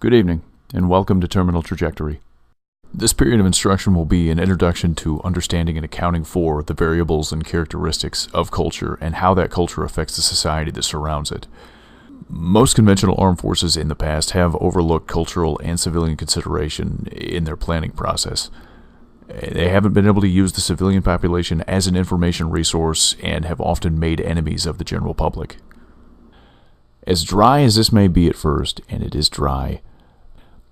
Good evening, and welcome to Terminal Trajectory. This period of instruction will be an introduction to understanding and accounting for the variables and characteristics of culture and how that culture affects the society that surrounds it. Most conventional armed forces in the past have overlooked cultural and civilian consideration in their planning process. They haven't been able to use the civilian population as an information resource and have often made enemies of the general public. As dry as this may be at first, and it is dry,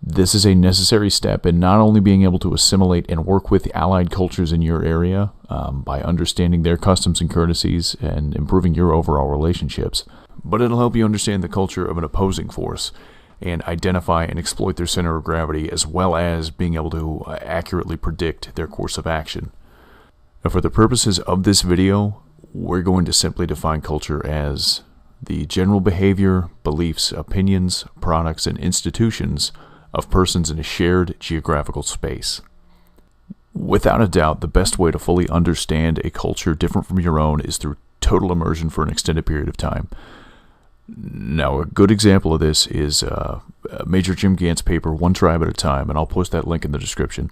this is a necessary step in not only being able to assimilate and work with the allied cultures in your area by understanding their customs and courtesies and improving your overall relationships, but it'll help you understand the culture of an opposing force and identify and exploit their center of gravity, as well as being able to accurately predict their course of action. Now, for the purposes of this video, we're going to simply define culture as the general behavior, beliefs, opinions, products, and institutions of persons in a shared geographical space. Without a doubt, the best way to fully understand a culture different from your own is through total immersion for an extended period of time. Now, a good example of this is Major Jim Gant's paper, One Tribe at a Time, and I'll post that link in the description.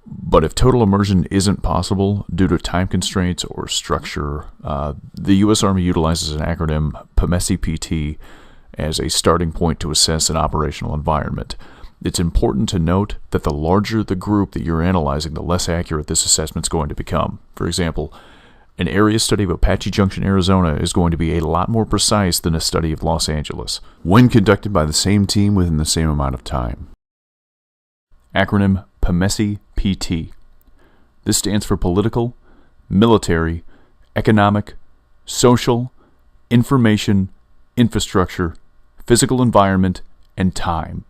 But if total immersion isn't possible due to time constraints or structure, the U.S. Army utilizes an acronym, PMESII-PT, as a starting point to assess an operational environment. It's important to note that the larger the group that you're analyzing, the less accurate this assessment's going to become. For example, an area study of Apache Junction, Arizona is going to be a lot more precise than a study of Los Angeles, when conducted by the same team within the same amount of time. Acronym PMESII-PT. This stands for Political, Military, Economic, Social, Information, Infrastructure, Physical Environment, and Time.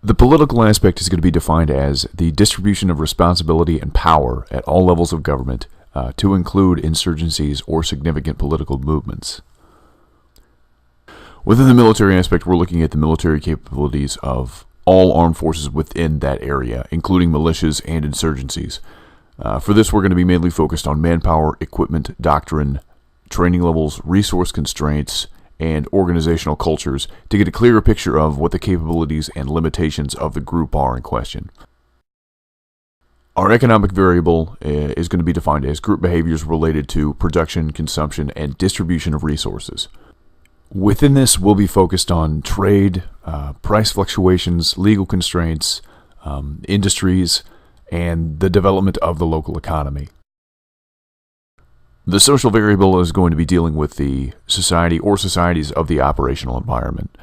The political aspect is going to be defined as the distribution of responsibility and power at all levels of government to include insurgencies or significant political movements. Within the military aspect, we're looking at the military capabilities of all armed forces within that area, including militias and insurgencies. For this, we're going to be mainly focused on manpower, equipment, doctrine, training levels, resource constraints, and organizational cultures to get a clearer picture of what the capabilities and limitations of the group are in question. Our economic variable is going to be defined as group behaviors related to production, consumption, and distribution of resources. Within this, we'll be focused on trade, price fluctuations, legal constraints, industries, and the development of the local economy. The social variable is going to be dealing with the society or societies of the operational environment.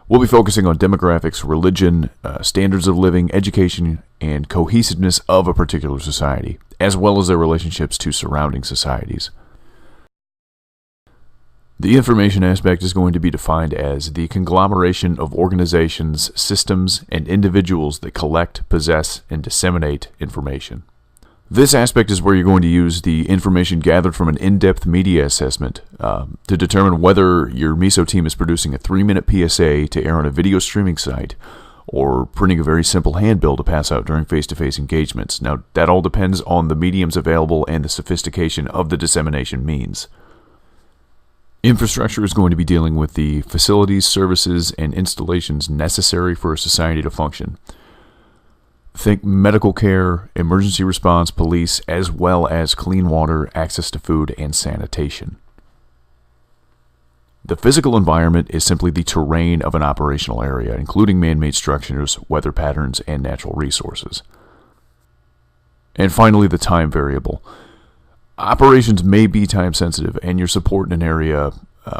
We'll be focusing on demographics, religion, standards of living, education, and cohesiveness of a particular society, as well as their relationships to surrounding societies. The information aspect is going to be defined as the conglomeration of organizations, systems, and individuals that collect, possess, and disseminate information. This aspect is where you're going to use the information gathered from an in-depth media assessment to determine whether your MISO team is producing a 3-minute PSA to air on a video streaming site or printing a very simple handbill to pass out during face-to-face engagements. Now, that all depends on the mediums available and the sophistication of the dissemination means. Infrastructure is going to be dealing with the facilities, services, and installations necessary for a society to function. Think medical care, emergency response, police, as well as clean water, access to food, and sanitation. The physical environment is simply the terrain of an operational area, including man-made structures, weather patterns, and natural resources. And finally, the time variable. Operations may be time sensitive, and your support in an area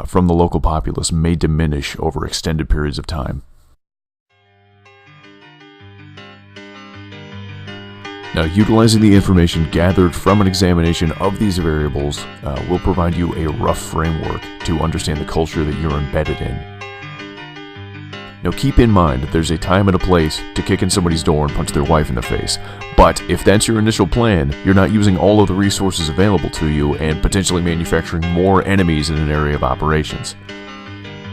from the local populace may diminish over extended periods of time. Now, utilizing the information gathered from an examination of these variables will provide you a rough framework to understand the culture that you're embedded in. Now, keep in mind that there's a time and a place to kick in somebody's door and punch their wife in the face. But if that's your initial plan, you're not using all of the resources available to you and potentially manufacturing more enemies in an area of operations.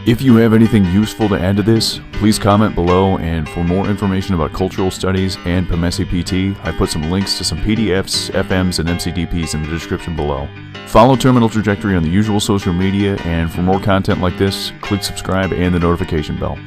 If you have anything useful to add to this, please comment below, and for more information about cultural studies and PMESII-PT, I put some links to some PDFs, FMs, and MCDPs in the description below. Follow Terminal Trajectory on the usual social media, and for more content like this, click subscribe and the notification bell.